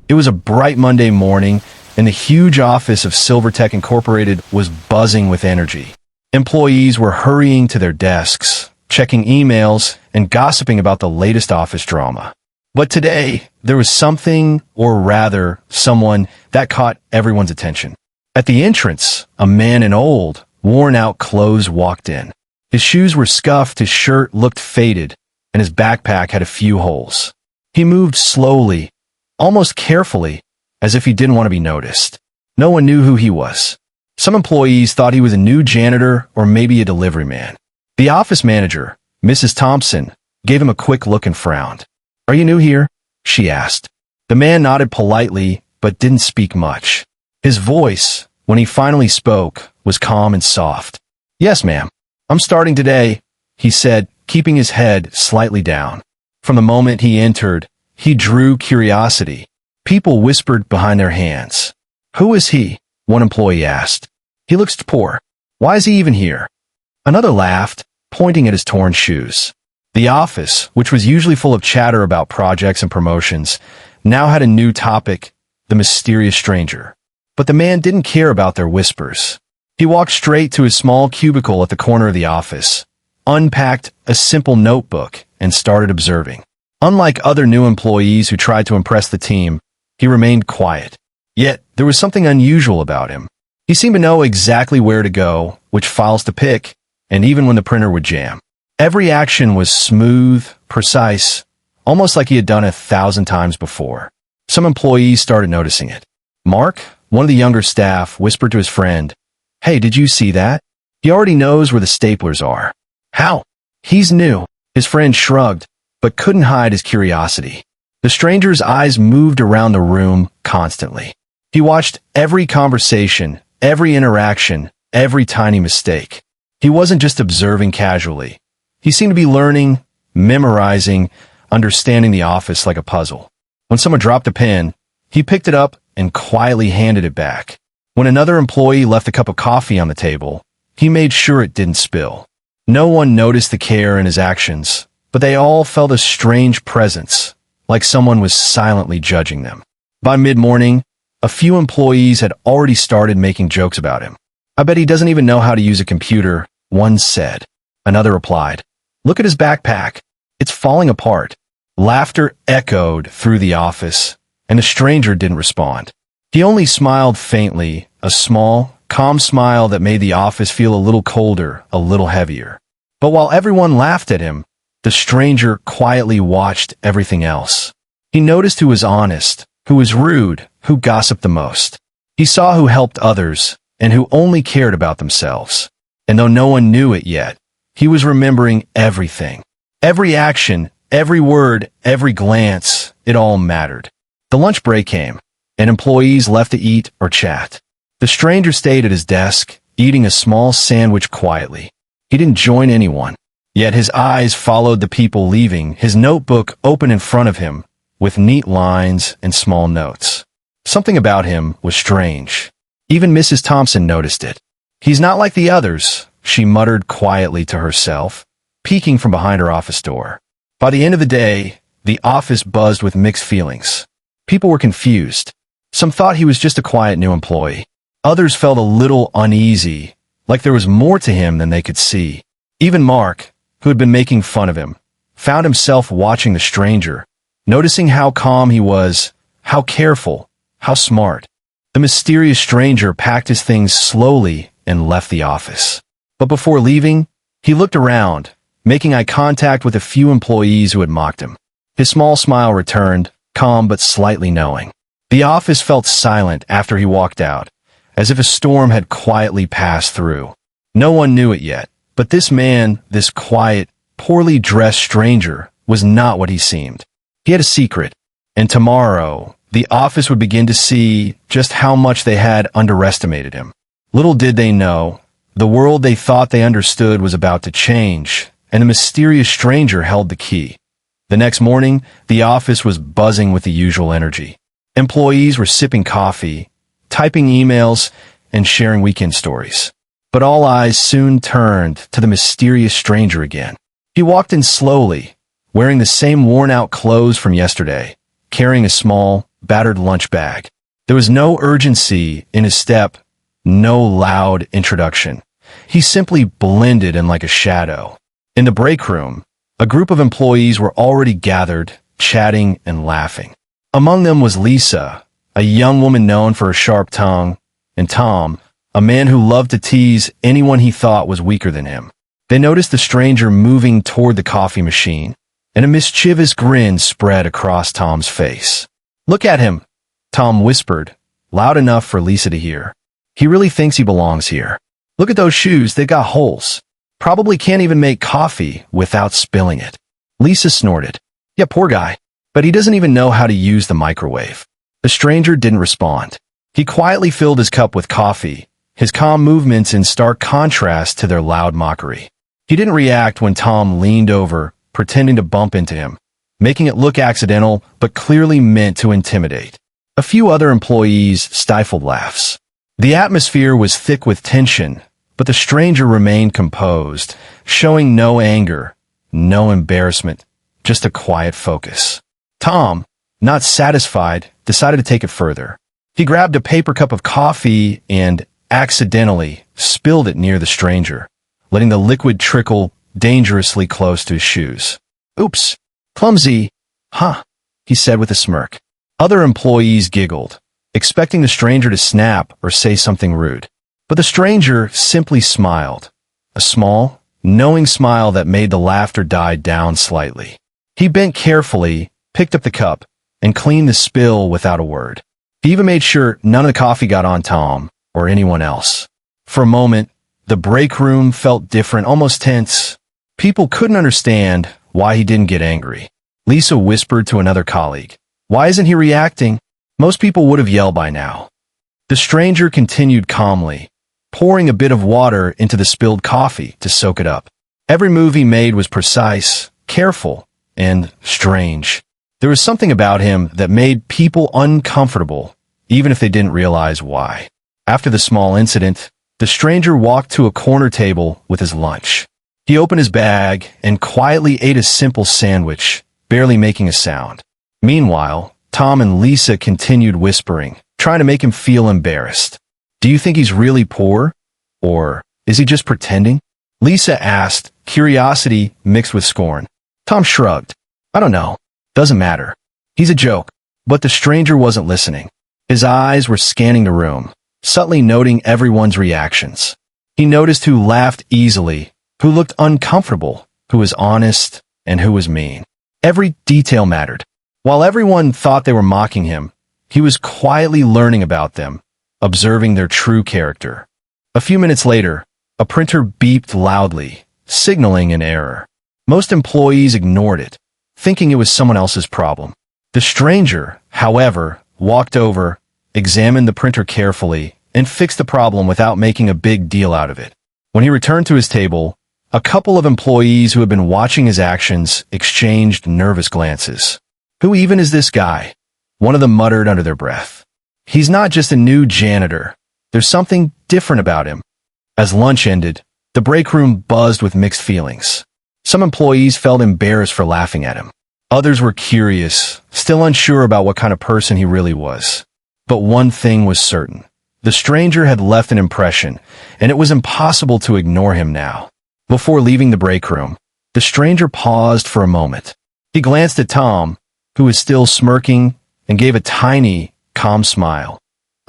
It was a bright Monday morning, and the huge office of Silvertech Incorporated was buzzing with energy. Employees were hurrying to their desks, checking emails, and gossiping about the latest office drama. But today, there was something, or rather, someone, that caught everyone's attention. At the entrance, a man in old, worn-out clothes walked in. His shoes were scuffed, his shirt looked faded, and his backpack had a few holes. He moved slowly, almost carefully, as if he didn't want to be noticed. No one knew who he was. Some employees thought he was a new janitor or maybe a delivery man. The office manager, Mrs. Thompson, gave him a quick look and frowned. "Are you new here?" she asked. The man nodded politely, but didn't speak much. His voice, when he finally spoke, was calm and soft. "Yes, ma'am. I'm starting today," he said, keeping his head slightly down. From the moment he entered, he drew curiosity. People whispered behind their hands. "Who is he?" one employee asked. "He looks poor. Why is he even here?" Another laughed, pointing at his torn shoes. The office, which was usually full of chatter about projects and promotions, now had a new topic: the mysterious stranger. But the man didn't care about their whispers. He walked straight to his small cubicle at the corner of the office, unpacked a simple notebook, and started observing. Unlike other new employees who tried to impress the team, he remained quiet. Yet, there was something unusual about him. He seemed to know exactly where to go, which files to pick, and even when the printer would jam. Every action was smooth, precise, almost like he had done 1,000 times before. Some employees started noticing it. Mark, one of the younger staff, whispered to his friend, "Hey, did you see that? He already knows where the staplers are." "How?" "He's new." His friend shrugged, but couldn't hide his curiosity. The stranger's eyes moved around the room constantly. He watched every conversation, every interaction, every tiny mistake. He wasn't just observing casually. He seemed to be learning, memorizing, understanding the office like a puzzle. When someone dropped a pen, he picked it up and quietly handed it back. When another employee left a cup of coffee on the table, he made sure it didn't spill. No one noticed the care in his actions, but they all felt a strange presence, like someone was silently judging them. By mid-morning, a few employees had already started making jokes about him. "I bet he doesn't even know how to use a computer," one said. Another replied, "Look at his backpack. It's falling apart." Laughter echoed through the office, and the stranger didn't respond. He only smiled faintly, a small, calm smile that made the office feel a little colder, a little heavier. But while everyone laughed at him, the stranger quietly watched everything else. He noticed who was honest, who was rude, who gossiped the most. He saw who helped others, and who only cared about themselves. And though no one knew it yet, he was remembering everything. Every action, every word, every glance, it all mattered. The lunch break came, and employees left to eat or chat. The stranger stayed at his desk, eating a small sandwich quietly. He didn't join anyone, yet his eyes followed the people leaving, his notebook open in front of him, with neat lines and small notes. Something about him was strange. Even Mrs. Thompson noticed it. "He's not like the others," she muttered quietly to herself, peeking from behind her office door. By the end of the day, the office buzzed with mixed feelings. People were confused. Some thought he was just a quiet new employee. Others felt a little uneasy, like there was more to him than they could see. Even Mark, who had been making fun of him, found himself watching the stranger, noticing how calm he was, how careful, how smart. The mysterious stranger packed his things slowly and left the office. But before leaving, he looked around, making eye contact with a few employees who had mocked him. His small smile returned, calm but slightly knowing. The office felt silent after he walked out, as if a storm had quietly passed through. No one knew it yet, but this man, this quiet, poorly dressed stranger, was not what he seemed. He had a secret, and tomorrow, the office would begin to see just how much they had underestimated him. Little did they know, the world they thought they understood was about to change, and the mysterious stranger held the key. The next morning, the office was buzzing with the usual energy. Employees were sipping coffee, typing emails, and sharing weekend stories. But all eyes soon turned to the mysterious stranger again. He walked in slowly, wearing the same worn-out clothes from yesterday, carrying a small, battered lunch bag. There was no urgency in his step, no loud introduction. He simply blended in like a shadow. In the break room, a group of employees were already gathered, chatting and laughing. Among them was Lisa, a young woman known for her sharp tongue, and Tom, a man who loved to tease anyone he thought was weaker than him. They noticed the stranger moving toward the coffee machine, and a mischievous grin spread across Tom's face. "Look at him," Tom whispered, loud enough for Lisa to hear. "He really thinks he belongs here. Look at those shoes, they've got holes. Probably can't even make coffee without spilling it." Lisa snorted. "Yeah, poor guy. But he doesn't even know how to use the microwave." The stranger didn't respond. He quietly filled his cup with coffee, his calm movements in stark contrast to their loud mockery. He didn't react when Tom leaned over, pretending to bump into him, making it look accidental but clearly meant to intimidate. A few other employees stifled laughs. The atmosphere was thick with tension, but the stranger remained composed, showing no anger, no embarrassment, just a quiet focus. Tom, not satisfied, decided to take it further. He grabbed a paper cup of coffee and accidentally spilled it near the stranger, letting the liquid trickle dangerously close to his shoes. "Oops, clumsy, huh?" he said with a smirk. Other employees giggled, expecting the stranger to snap or say something rude. But the stranger simply smiled, a small, knowing smile that made the laughter die down slightly. He bent carefully, picked up the cup, and cleaned the spill without a word. He even made sure none of the coffee got on Tom or anyone else. For a moment, the break room felt different, almost tense. People couldn't understand why he didn't get angry. Lisa whispered to another colleague, "Why isn't he reacting? Most people would have yelled by now." The stranger continued calmly, pouring a bit of water into the spilled coffee to soak it up. Every move he made was precise, careful, and strange. There was something about him that made people uncomfortable, even if they didn't realize why. After the small incident, the stranger walked to a corner table with his lunch. He opened his bag and quietly ate a simple sandwich, barely making a sound. Meanwhile, Tom and Lisa continued whispering, trying to make him feel embarrassed. "Do you think he's really poor? Or is he just pretending?" Lisa asked, curiosity mixed with scorn. Tom shrugged. "I don't know. Doesn't matter. He's a joke." But the stranger wasn't listening. His eyes were scanning the room, subtly noting everyone's reactions. He noticed who laughed easily, who looked uncomfortable, who was honest, and who was mean. Every detail mattered. While everyone thought they were mocking him, he was quietly learning about them, observing their true character. A few minutes later, a printer beeped loudly, signaling an error. Most employees ignored it, thinking it was someone else's problem. The stranger, however, walked over, examined the printer carefully, and fixed the problem without making a big deal out of it. When he returned to his table, a couple of employees who had been watching his actions exchanged nervous glances. "Who even is this guy?" one of them muttered under their breath. "He's not just a new janitor. There's something different about him." As lunch ended, the break room buzzed with mixed feelings. Some employees felt embarrassed for laughing at him. Others were curious, still unsure about what kind of person he really was. But one thing was certain. The stranger had left an impression, and it was impossible to ignore him now. Before leaving the break room, the stranger paused for a moment. He glanced at Tom, who was still smirking, and gave a tiny, calm smile.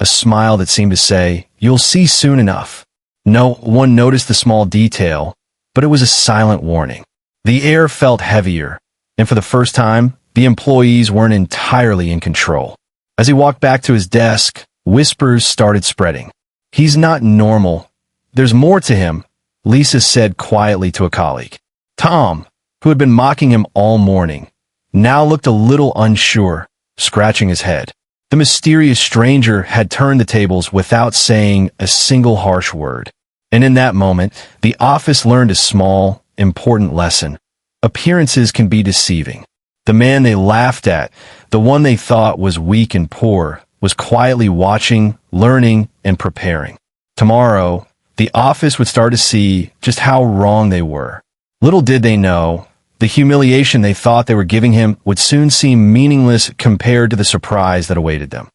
A smile that seemed to say, "You'll see soon enough." No one noticed the small detail, but it was a silent warning. The air felt heavier, and for the first time, the employees weren't entirely in control. As he walked back to his desk, whispers started spreading. "He's not normal. There's more to him," Lisa said quietly to a colleague. Tom, who had been mocking him all morning, now looked a little unsure, scratching his head. The mysterious stranger had turned the tables without saying a single harsh word. And in that moment, the office learned a small, important lesson. Appearances can be deceiving. The man they laughed at, the one they thought was weak and poor, was quietly watching, learning, and preparing. Tomorrow, the office would start to see just how wrong they were. Little did they know, The humiliation they thought they were giving him would soon seem meaningless compared to the surprise that awaited them.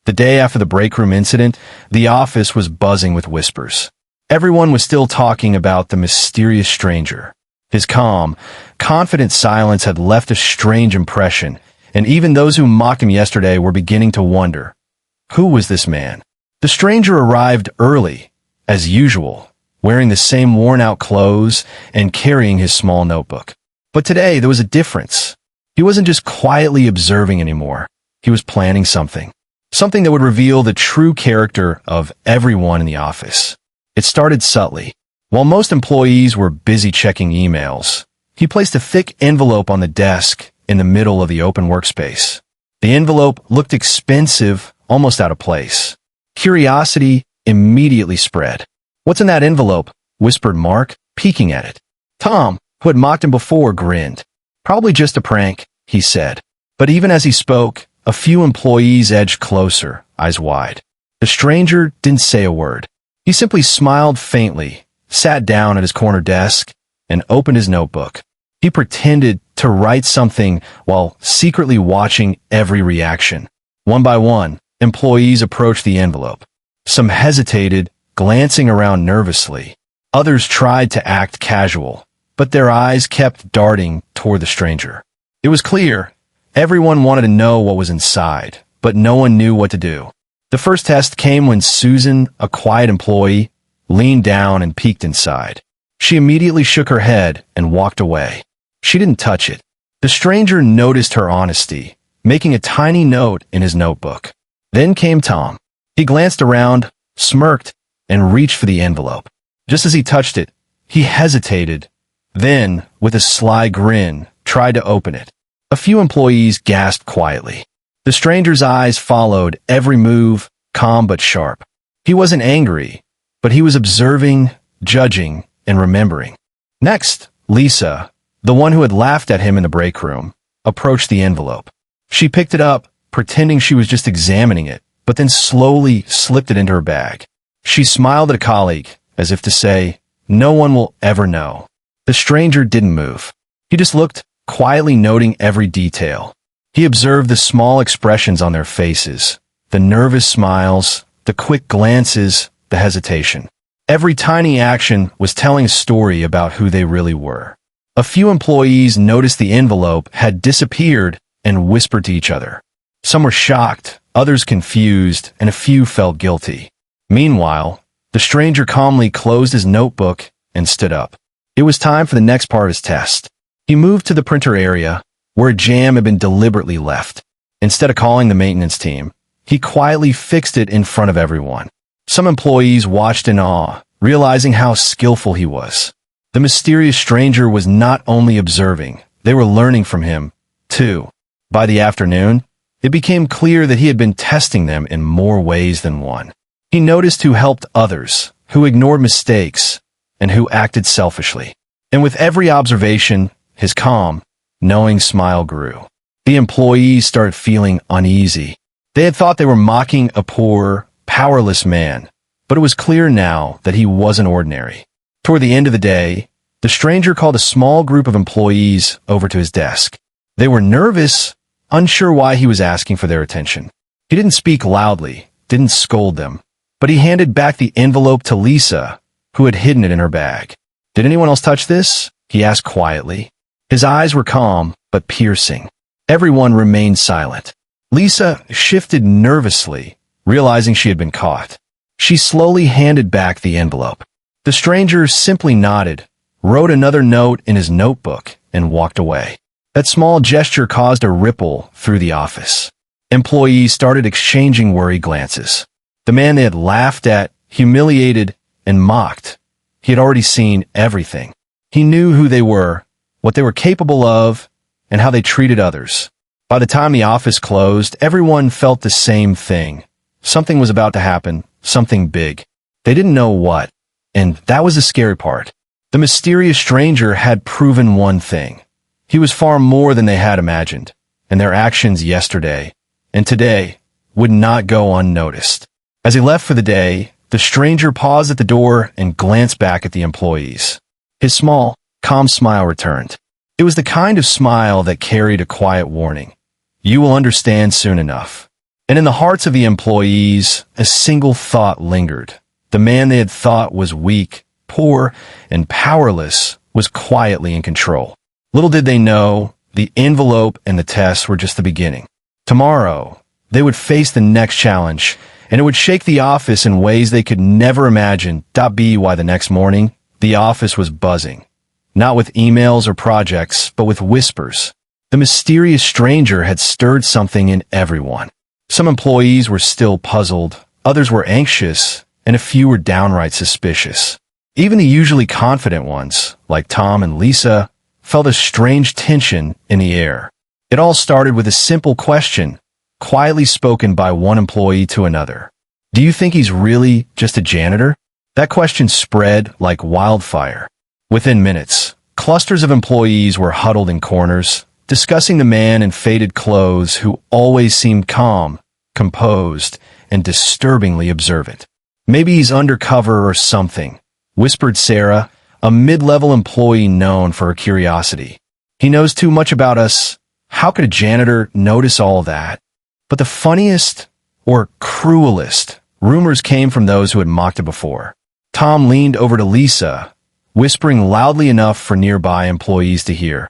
The day after the break room incident, the office was buzzing with whispers. Everyone was still talking about the mysterious stranger. His calm, confident silence had left a strange impression, and even those who mocked him yesterday were beginning to wonder, who was this man? The stranger arrived early, as usual, wearing the same worn-out clothes and carrying his small notebook. But today there was a difference. He wasn't just quietly observing anymore. He was planning something. Something that would reveal the true character of everyone in the office. It started subtly. While most employees were busy checking emails, he placed a thick envelope on the desk in the middle of the open workspace. The envelope looked expensive, almost out of place. Curiosity immediately spread. "What's in that envelope?" whispered Mark, peeking at it. Tom, who had mocked him before, grinned. "Probably just a prank," he said. But even as he spoke, a few employees edged closer, eyes wide. The stranger didn't say a word. He simply smiled faintly, sat down at his corner desk, and opened his notebook. He pretended to write something while secretly watching every reaction. One by one, employees approached the envelope. Some hesitated, glancing around nervously. Others tried to act casual, but their eyes kept darting toward the stranger. It was clear. Everyone wanted to know what was inside, but no one knew what to do. The first test came when Susan, a quiet employee, leaned down and peeked inside. She immediately shook her head and walked away. She didn't touch it. The stranger noticed her honesty, making a tiny note in his notebook. Then came Tom. He glanced around, smirked, and reached for the envelope. Just as he touched it, he hesitated, then, with a sly grin, tried to open it. A few employees gasped quietly. The stranger's eyes followed every move, calm but sharp. He wasn't angry, but he was observing, judging, and remembering. Next, Lisa, the one who had laughed at him in the break room, approached the envelope. She picked it up, pretending she was just examining it, but then slowly slipped it into her bag. She smiled at a colleague, as if to say, "No one will ever know." The stranger didn't move. He just looked, quietly noting every detail. He observed the small expressions on their faces, the nervous smiles, the quick glances, the hesitation. Every tiny action was telling a story about who they really were. A few employees noticed the envelope had disappeared and whispered to each other. Some were shocked, others confused, and a few felt guilty. Meanwhile, the stranger calmly closed his notebook and stood up. It was time for the next part of his test. He moved to the printer area, where a jam had been deliberately left. Instead of calling the maintenance team, he quietly fixed it in front of everyone. Some employees watched in awe, realizing how skillful he was. The mysterious stranger was not only observing, they were learning from him, too. By the afternoon, it became clear that he had been testing them in more ways than one. He noticed who helped others, who ignored mistakes, and who acted selfishly. And with every observation, his calm, knowing smile grew. The employees started feeling uneasy. They had thought they were mocking a poor, powerless man, but it was clear now that he wasn't ordinary. Toward the end of the day, the stranger called a small group of employees over to his desk. They were nervous, unsure why he was asking for their attention. He didn't speak loudly, didn't scold them, but he handed back the envelope to Lisa, who had hidden it in her bag. "Did anyone else touch this?" he asked quietly. His eyes were calm, but piercing. Everyone remained silent. Lisa shifted nervously, realizing she had been caught. She slowly handed back the envelope. The stranger simply nodded, wrote another note in his notebook, and walked away. That small gesture caused a ripple through the office. Employees started exchanging worried glances. The man they had laughed at, humiliated, and mocked. He had already seen everything. He knew who they were, what they were capable of, and how they treated others. By the time the office closed, everyone felt the same thing. Something was about to happen, something big. They didn't know what, and that was the scary part. The mysterious stranger had proven one thing. He was far more than they had imagined, and their actions yesterday and today would not go unnoticed. As he left for the day, the stranger paused at the door and glanced back at the employees. His small, calm smile returned. It was the kind of smile that carried a quiet warning. You will understand soon enough. And in the hearts of the employees, a single thought lingered. The man they had thought was weak, poor, and powerless was quietly in control. Little did they know, the envelope and the test were just the beginning. Tomorrow, they would face the next challenge, and it would shake the office in ways they could never imagine. Why the next morning, the office was buzzing. Not with emails or projects, but with whispers. The mysterious stranger had stirred something in everyone. Some employees were still puzzled, others were anxious, and a few were downright suspicious. Even the usually confident ones, like Tom and Lisa, felt a strange tension in the air. It all started with a simple question, quietly spoken by one employee to another. Do you think he's really just a janitor? That question spread like wildfire. Within minutes, clusters of employees were huddled in corners, discussing the man in faded clothes who always seemed calm, composed, and disturbingly observant. Maybe he's undercover or something, whispered Sarah, a mid-level employee known for her curiosity. He knows too much about us. How could a janitor notice all that? But the funniest, or cruelest, rumors came from those who had mocked it before. Tom leaned over to Lisa, whispering loudly enough for nearby employees to hear.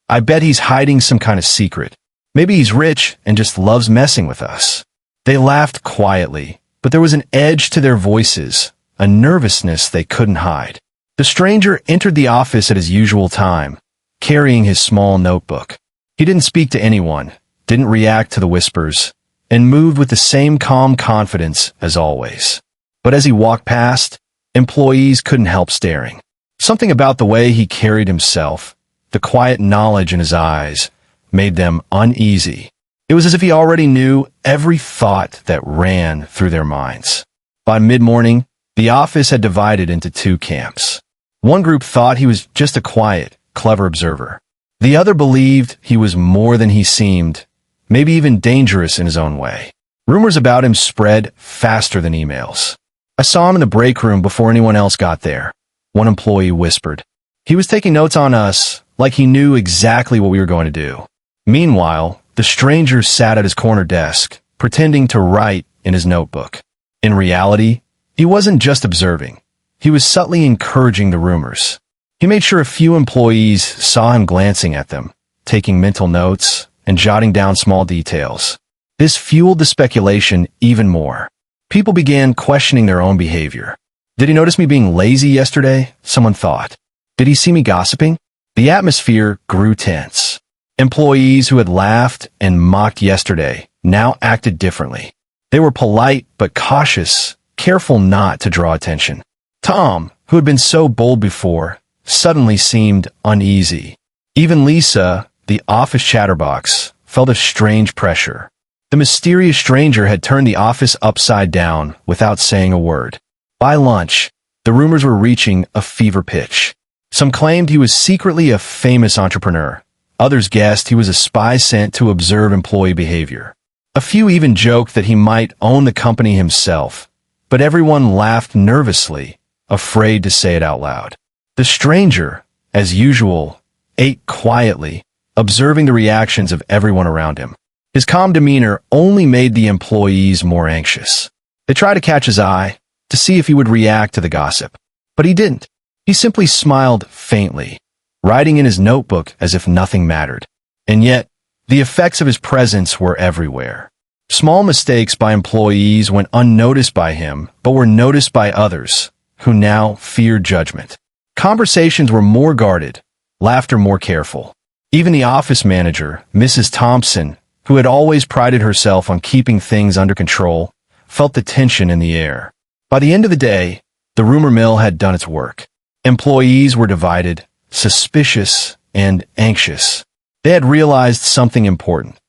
I bet he's hiding some kind of secret. Maybe he's rich and just loves messing with us. They laughed quietly, but there was an edge to their voices, a nervousness they couldn't hide. The stranger entered the office at his usual time, carrying his small notebook. He didn't speak to anyone, didn't react to the whispers, and moved with the same calm confidence as always. But as he walked past, employees couldn't help staring. Something about the way he carried himself, the quiet knowledge in his eyes, made them uneasy. It was as if he already knew every thought that ran through their minds. By mid-morning, the office had divided into two camps. One group thought he was just a quiet, clever observer. The other believed he was more than he seemed, maybe even dangerous in his own way. Rumors about him spread faster than emails. I saw him in the break room before anyone else got there, one employee whispered. He was taking notes on us, like he knew exactly what we were going to do. Meanwhile, the stranger sat at his corner desk, pretending to write in his notebook. In reality, he wasn't just observing. He was subtly encouraging the rumors. He made sure a few employees saw him glancing at them, taking mental notes, and jotting down small details. This fueled the speculation even more. People began questioning their own behavior. Did he notice me being lazy yesterday? Someone thought. Did he see me gossiping? The atmosphere grew tense. Employees who had laughed and mocked yesterday now acted differently. They were polite but cautious, careful not to draw attention. Tom, who had been so bold before, suddenly seemed uneasy. Even Lisa, the office chatterbox, felt a strange pressure. The mysterious stranger had turned the office upside down without saying a word. By lunch, the rumors were reaching a fever pitch. Some claimed he was secretly a famous entrepreneur. Others guessed he was a spy sent to observe employee behavior. A few even joked that he might own the company himself, but everyone laughed nervously, afraid to say it out loud. The stranger, as usual, ate quietly, observing the reactions of everyone around him. His calm demeanor only made the employees more anxious. They tried to catch his eye, to see if he would react to the gossip. But he didn't. He simply smiled faintly, writing in his notebook as if nothing mattered. And yet, the effects of his presence were everywhere. Small mistakes by employees went unnoticed by him, but were noticed by others, who now feared judgment. Conversations were more guarded, laughter more careful. Even the office manager, Mrs. Thompson, who had always prided herself on keeping things under control, felt the tension in the air. By the end of the day, the rumor mill had done its work. Employees were divided, suspicious, and anxious. They had realized something important.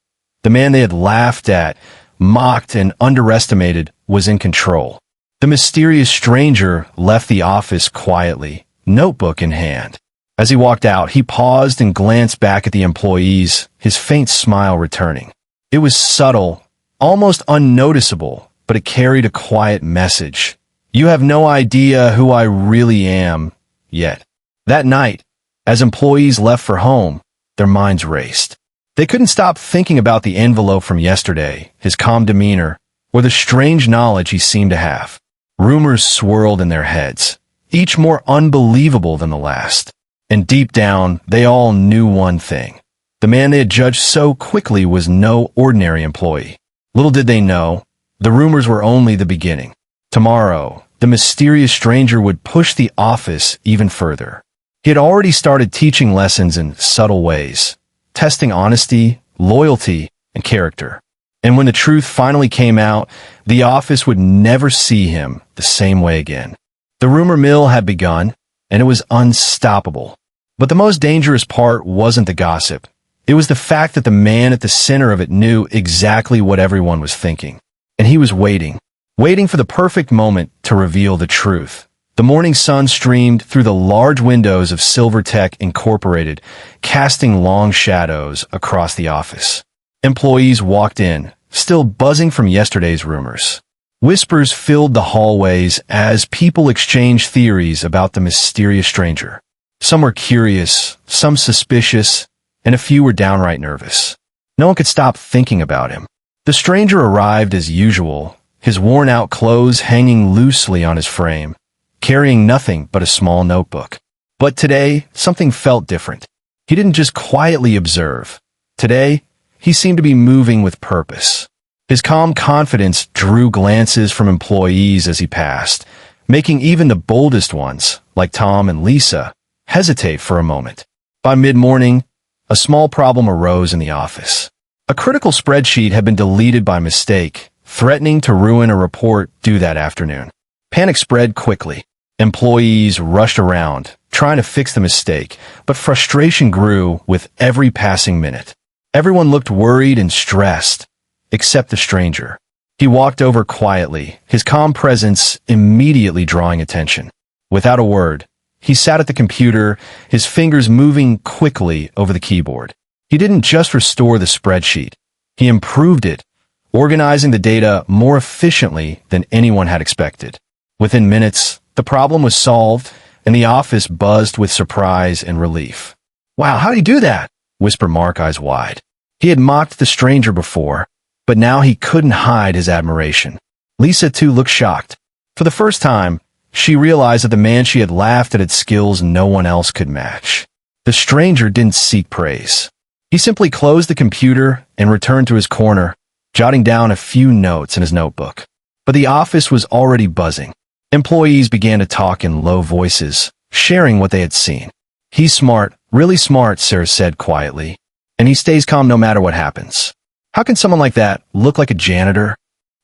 The man they had laughed at, mocked, and underestimated was in control. The mysterious stranger left the office quietly, notebook in hand. As he walked out, he paused and glanced back at the employees, his faint smile returning. It was subtle, almost unnoticeable, but it carried a quiet message. You have no idea who I really am, yet. That night, as employees left for home, their minds raced. They couldn't stop thinking about the envelope from yesterday, his calm demeanor, or the strange knowledge he seemed to have. Rumors swirled in their heads, each more unbelievable than the last. And deep down, they all knew one thing. The man they had judged so quickly was no ordinary employee. Little did they know, the rumors were only the beginning. Tomorrow, the mysterious stranger would push the office even further. He had already started teaching lessons in subtle ways, testing honesty, loyalty, and character. And when the truth finally came out, the office would never see him the same way again. The rumor mill had begun, and it was unstoppable. But the most dangerous part wasn't the gossip. It was the fact that the man at the center of it knew exactly what everyone was thinking. And he was waiting for the perfect moment to reveal the truth. The morning sun streamed through the large windows of Silvertech Incorporated, casting long shadows across the office. Employees walked in, still buzzing from yesterday's rumors. Whispers filled the hallways as people exchanged theories about the mysterious stranger. Some were curious, some suspicious, and a few were downright nervous. No one could stop thinking about him. The stranger arrived as usual, his worn-out clothes hanging loosely on his frame, carrying nothing but a small notebook. But today, something felt different. He didn't just quietly observe. Today, he seemed to be moving with purpose. His calm confidence drew glances from employees as he passed, making even the boldest ones, like Tom and Lisa, hesitate for a moment. By mid-morning, a small problem arose in the office. A critical spreadsheet had been deleted by mistake, threatening to ruin a report due that afternoon. Panic spread quickly. Employees rushed around, trying to fix the mistake, but frustration grew with every passing minute. Everyone looked worried and stressed, except the stranger. He walked over quietly, his calm presence immediately drawing attention. Without a word, he sat at the computer, his fingers moving quickly over the keyboard. He didn't just restore the spreadsheet. He improved it, organizing the data more efficiently than anyone had expected. Within minutes, the problem was solved, and the office buzzed with surprise and relief. "Wow, how'd he do that?" whispered Mark, eyes wide. He had mocked the stranger before, but now he couldn't hide his admiration. Lisa, too, looked shocked. For the first time, she realized that the man she had laughed at had skills no one else could match. The stranger didn't seek praise. He simply closed the computer and returned to his corner, jotting down a few notes in his notebook. But the office was already buzzing. Employees began to talk in low voices, sharing what they had seen. "He's smart, really smart," Sarah said quietly, "and he stays calm no matter what happens. How can someone like that look like a janitor?"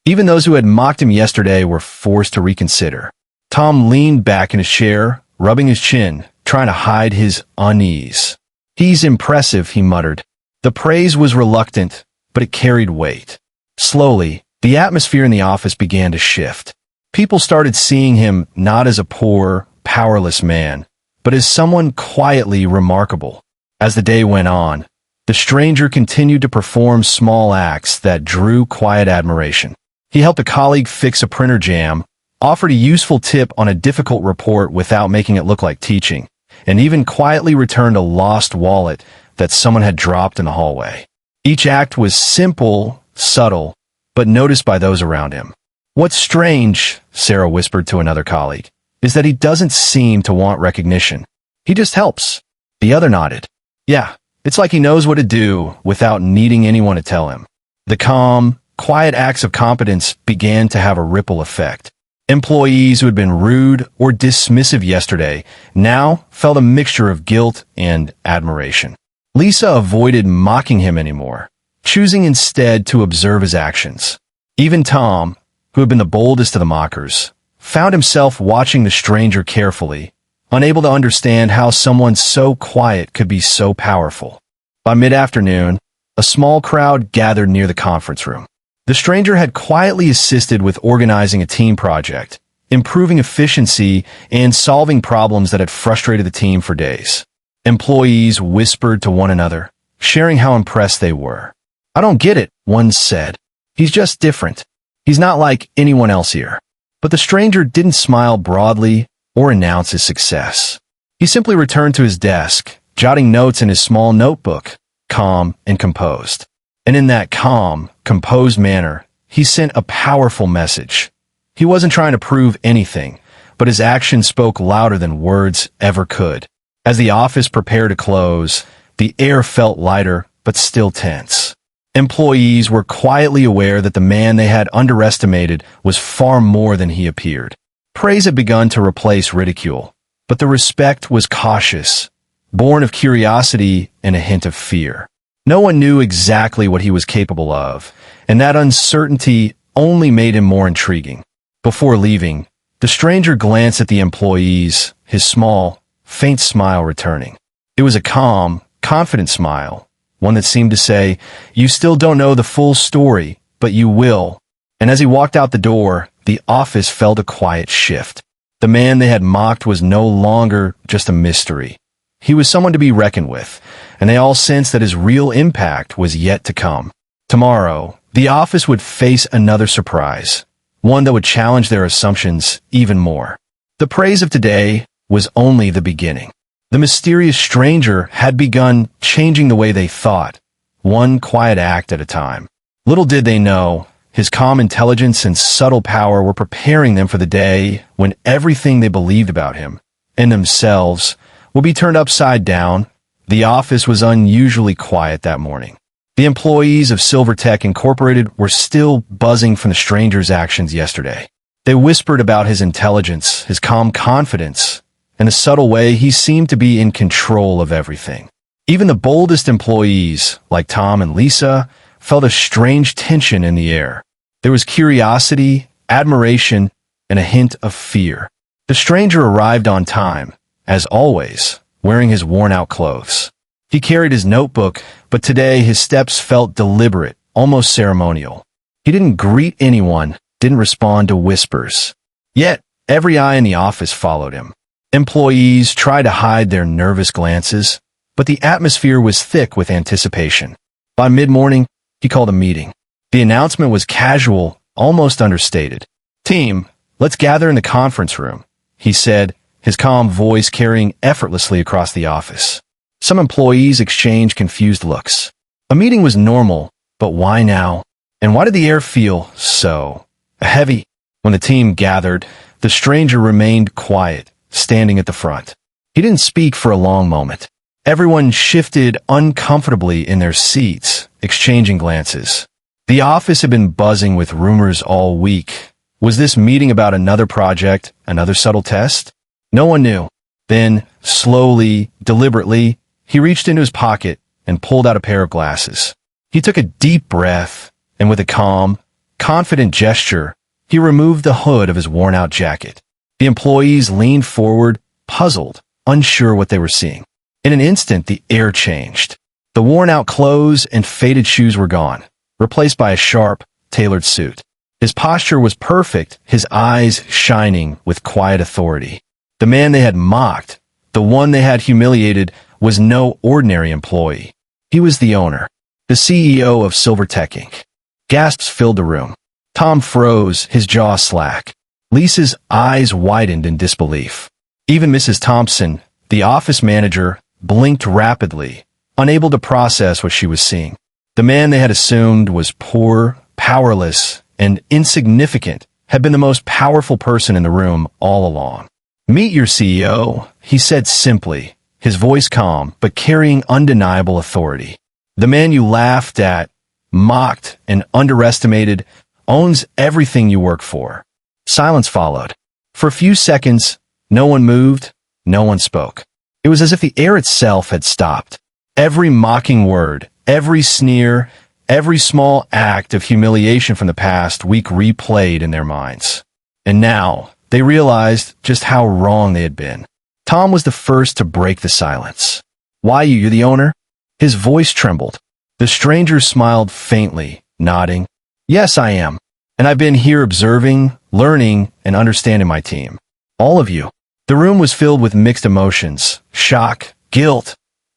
Even those who had mocked him yesterday were forced to reconsider. Tom leaned back in his chair, rubbing his chin, trying to hide his unease. "He's impressive," he muttered. The praise was reluctant, but it carried weight. Slowly, the atmosphere in the office began to shift. People started seeing him not as a poor, powerless man, but as someone quietly remarkable. As the day went on, the stranger continued to perform small acts that drew quiet admiration. He helped a colleague fix a printer jam, offered a useful tip on a difficult report without making it look like teaching, and even quietly returned a lost wallet that someone had dropped in the hallway. Each act was simple, subtle, but noticed by those around him. "What's strange," Sarah whispered to another colleague, "is that he doesn't seem to want recognition. He just helps." The other nodded. "Yeah, it's like he knows what to do without needing anyone to tell him." The calm, quiet acts of competence began to have a ripple effect. Employees who had been rude or dismissive yesterday now felt a mixture of guilt and admiration. Lisa avoided mocking him anymore, choosing instead to observe his actions. Even Tom, who had been the boldest of the mockers, found himself watching the stranger carefully, unable to understand how someone so quiet could be so powerful. By mid-afternoon, a small crowd gathered near the conference room. The stranger had quietly assisted with organizing a team project, improving efficiency, and solving problems that had frustrated the team for days. Employees whispered to one another, sharing how impressed they were. "I don't get it," one said. "He's just different. He's not like anyone else here." But the stranger didn't smile broadly or announce his success. He simply returned to his desk, jotting notes in his small notebook, calm and composed. And in that calm, composed manner, he sent a powerful message. He wasn't trying to prove anything, but his actions spoke louder than words ever could. As the office prepared to close, the air felt lighter but still tense. Employees were quietly aware that the man they had underestimated was far more than he appeared. Praise had begun to replace ridicule, but the respect was cautious, born of curiosity and a hint of fear. No one knew exactly what he was capable of, and that uncertainty only made him more intriguing. Before leaving, the stranger glanced at the employees, his small, faint smile returning. It was a calm, confident smile, one that seemed to say, "You still don't know the full story, but you will." And as he walked out the door, the office felt a quiet shift. The man they had mocked was no longer just a mystery. He was someone to be reckoned with, and they all sensed that his real impact was yet to come. Tomorrow, the office would face another surprise, one that would challenge their assumptions even more. The praise of today was only the beginning. The mysterious stranger had begun changing the way they thought, one quiet act at a time. Little did they know, his calm intelligence and subtle power were preparing them for the day when everything they believed about him, and themselves, would be turned upside down. The office was unusually quiet that morning. The employees of Silvertech Incorporated were still buzzing from the stranger's actions yesterday. They whispered about his intelligence, his calm confidence, and the subtle way he seemed to be in control of everything. Even the boldest employees, like Tom and Lisa, felt a strange tension in the air. There was curiosity, admiration, and a hint of fear. The stranger arrived on time, as always, wearing his worn-out clothes. He carried his notebook, but today his steps felt deliberate, almost ceremonial. He didn't greet anyone, didn't respond to whispers. Yet, every eye in the office followed him. Employees tried to hide their nervous glances, but the atmosphere was thick with anticipation. By mid-morning, he called a meeting. The announcement was casual, almost understated. "Team, let's gather in the conference room," he said, his calm voice carrying effortlessly across the office. Some employees exchanged confused looks. A meeting was normal, but why now? And why did the air feel so heavy? When the team gathered, the stranger remained quiet, standing at the front. He didn't speak for a long moment. Everyone shifted uncomfortably in their seats, exchanging glances. The office had been buzzing with rumors all week. Was this meeting about another project, another subtle test? No one knew. Then, slowly, deliberately, he reached into his pocket and pulled out a pair of glasses. He took a deep breath, and with a calm, confident gesture, he removed the hood of his worn-out jacket. The employees leaned forward, puzzled, unsure what they were seeing. In an instant, the air changed. The worn-out clothes and faded shoes were gone, replaced by a sharp, tailored suit. His posture was perfect, his eyes shining with quiet authority. The man they had mocked, the one they had humiliated, was no ordinary employee. He was the owner, the CEO of Silvertech Inc. Gasps filled the room. Tom froze, his jaw slack. Lisa's eyes widened in disbelief. Even Mrs. Thompson, the office manager, blinked rapidly, unable to process what she was seeing. The man they had assumed was poor, powerless, and insignificant had been the most powerful person in the room all along. "Meet your CEO," he said simply, his voice calm but carrying undeniable authority. "The man you laughed at, mocked, and underestimated owns everything you work for." Silence followed. For a few seconds, no one moved, no one spoke. It was as if the air itself had stopped. Every mocking word, every sneer, every small act of humiliation from the past week replayed in their minds. And now, they realized just how wrong they had been. Tom was the first to break the silence. "Why, you're the owner?" His voice trembled. The stranger smiled faintly, nodding. "Yes, I am. And I've been here observing, learning, and understanding my team. All of you." The room was filled with mixed emotions, shock, guilt,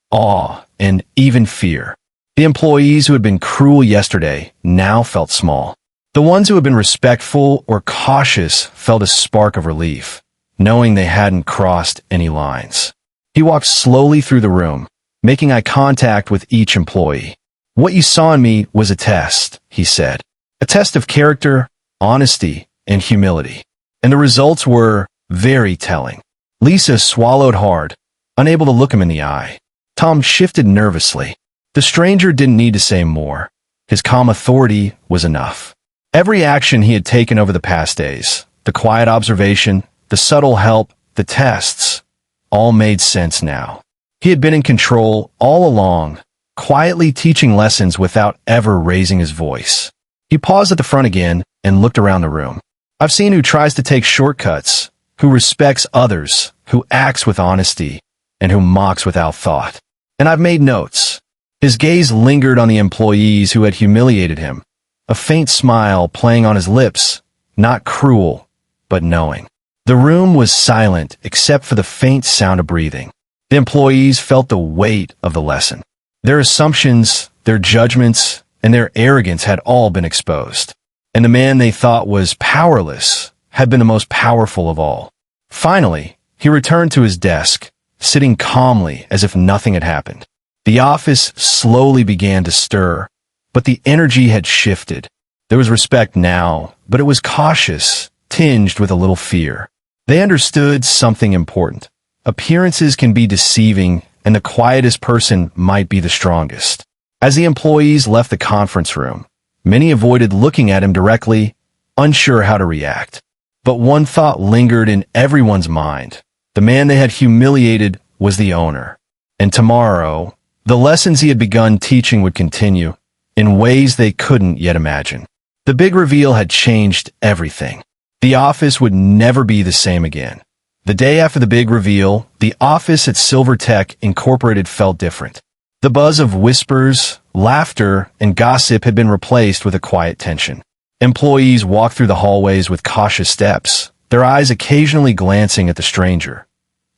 awe, and even fear. The employees who had been cruel yesterday now felt small. The ones who had been respectful or cautious felt a spark of relief, knowing they hadn't crossed any lines. He walked slowly through the room, making eye contact with each employee. "What you saw in me was a test," he said. "A test of character, honesty, and humility. And the results were very telling." Lisa swallowed hard, unable to look him in the eye. Tom shifted nervously. The stranger didn't need to say more. His calm authority was enough. Every action he had taken over the past days, the quiet observation, the subtle help, the tests, all made sense now. He had been in control all along, quietly teaching lessons without ever raising his voice. He paused at the front again and looked around the room. "I've seen who tries to take shortcuts, who respects others, who acts with honesty, and who mocks without thought. And I've made notes." His gaze lingered on the employees who had humiliated him, a faint smile playing on his lips, not cruel, but knowing. The room was silent except for the faint sound of breathing. The employees felt the weight of the lesson. Their assumptions, their judgments, and their arrogance had all been exposed. And the man they thought was powerless had been the most powerful of all. Finally, he returned to his desk, sitting calmly as if nothing had happened. The office slowly began to stir, but the energy had shifted. There was respect now, but it was cautious, tinged with a little fear. They understood something important. Appearances can be deceiving, and the quietest person might be the strongest. As the employees left the conference room, many avoided looking at him directly, unsure how to react. But one thought lingered in everyone's mind. The man they had humiliated was the owner. And tomorrow, the lessons he had begun teaching would continue, in ways they couldn't yet imagine. The big reveal had changed everything. The office would never be the same again. The day after the big reveal, the office at Silver Tech Incorporated felt different. The buzz of whispers, laughter, and gossip had been replaced with a quiet tension. Employees walked through the hallways with cautious steps, their eyes occasionally glancing at the stranger.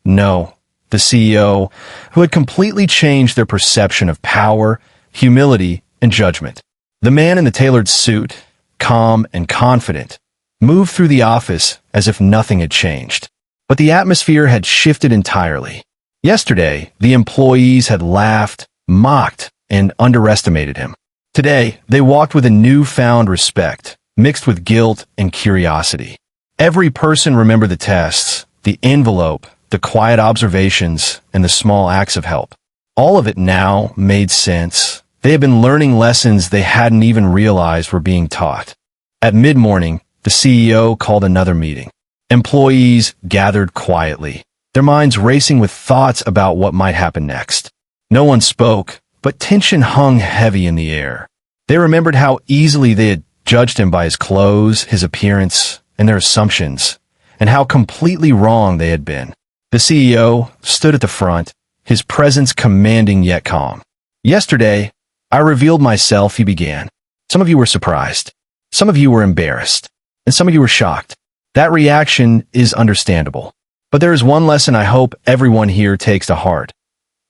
No, the CEO, who had completely changed their perception of power, humility, and judgment. The man in the tailored suit, calm and confident, moved through the office as if nothing had changed. But the atmosphere had shifted entirely. Yesterday, the employees had laughed, mocked, and underestimated him. Today, they walked with a newfound respect, mixed with guilt and curiosity. Every person remembered the tests, the envelope, the quiet observations, and the small acts of help. All of it now made sense. They had been learning lessons they hadn't even realized were being taught. At mid-morning, the CEO called another meeting. Employees gathered quietly, their minds racing with thoughts about what might happen next. No one spoke, but tension hung heavy in the air. They remembered how easily they had judged him by his clothes, his appearance, and their assumptions, and how completely wrong they had been. The CEO stood at the front, his presence commanding yet calm. "Yesterday, I revealed myself," he began. "Some of you were surprised. Some of you were embarrassed. And some of you were shocked. That reaction is understandable. But there is one lesson I hope everyone here takes to heart.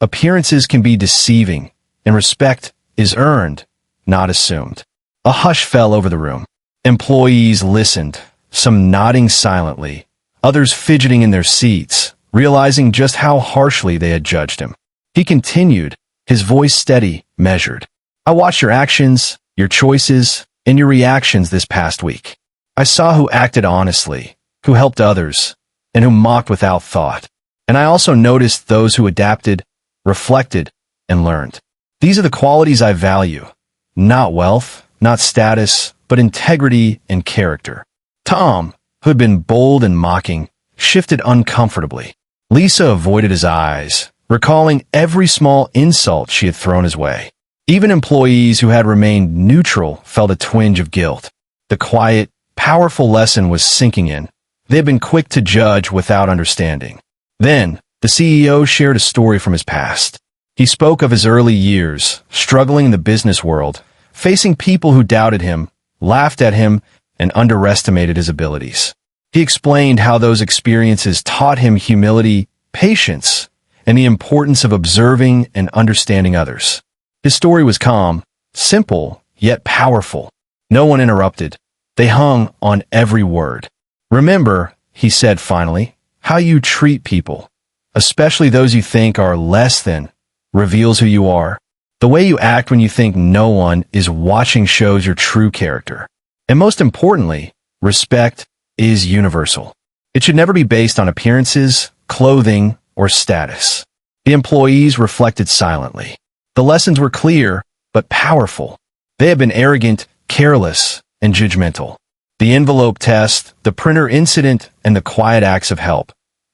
Appearances can be deceiving, and respect is earned, not assumed." A hush fell over the room. Employees listened, some nodding silently, others fidgeting in their seats, realizing just how harshly they had judged him. He continued, his voice steady, measured. "I watched your actions, your choices, and your reactions this past week. I saw who acted honestly, who helped others, and who mocked without thought. And I also noticed those who adapted, reflected, and learned. These are the qualities I value. Not wealth, not status, but integrity and character." Tom, who had been bold and mocking, shifted uncomfortably. Lisa avoided his eyes, recalling every small insult she had thrown his way. Even employees who had remained neutral felt a twinge of guilt. The quiet, powerful lesson was sinking in. They had been quick to judge without understanding. Then, the CEO shared a story from his past. He spoke of his early years, struggling in the business world, facing people who doubted him, laughed at him, and underestimated his abilities. He explained how those experiences taught him humility, patience, and the importance of observing and understanding others. His story was calm, simple, yet powerful. No one interrupted. They hung on every word. "Remember," he said finally, "how you treat people, especially those you think are less than, reveals who you are. The way you act when you think no one is watching shows your true character. And most importantly, respect is universal. It should never be based on appearances, clothing, or status. The employees reflected silently. The lessons were clear, but powerful. They had been arrogant, careless, and judgmental. The envelope test, the printer incident, and the quiet acts of help.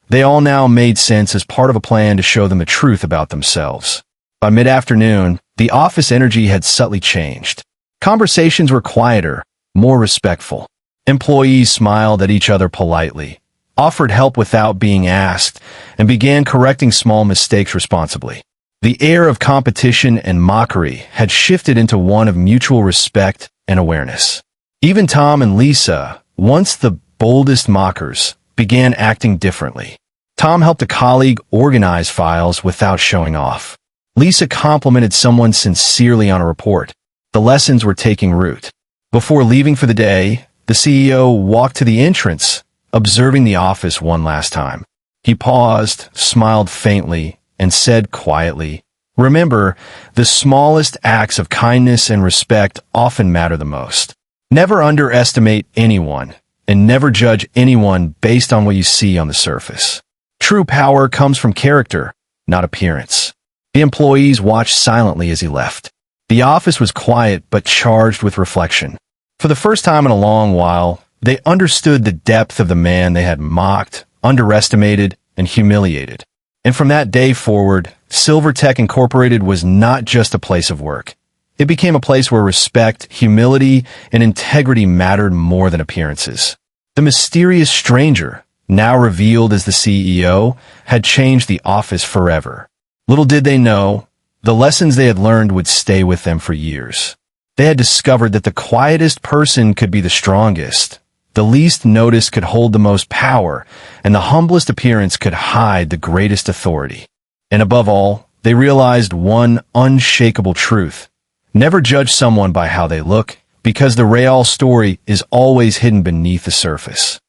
They all now made sense as part of a plan to show them the truth about themselves. By mid-afternoon, the office energy had subtly changed. Conversations were quieter, more respectful. Employees smiled at each other politely, offered help without being asked, and began correcting small mistakes responsibly. The air of competition and mockery had shifted into one of mutual respect and awareness. Even Tom and Lisa, once the boldest mockers, began acting differently. Tom helped a colleague organize files without showing off. Lisa complimented someone sincerely on a report. The lessons were taking root. Before leaving for the day, the CEO walked to the entrance, observing the office one last time. He paused, smiled faintly, and said quietly, "Remember, the smallest acts of kindness and respect often matter the most. Never underestimate anyone, and never judge anyone based on what you see on the surface. True power comes from character, not appearance." The employees watched silently as he left. The office was quiet but charged with reflection. For the first time in a long while, they understood the depth of the man they had mocked, underestimated, and humiliated. And from that day forward, Silvertech Incorporated was not just a place of work. It became a place where respect, humility, and integrity mattered more than appearances. The mysterious stranger, now revealed as the CEO, had changed the office forever. Little did they know, the lessons they had learned would stay with them for years. They had discovered that the quietest person could be the strongest, the least noticed could hold the most power, and the humblest appearance could hide the greatest authority. And above all, they realized one unshakable truth. Never judge someone by how they look, because the real story is always hidden beneath the surface.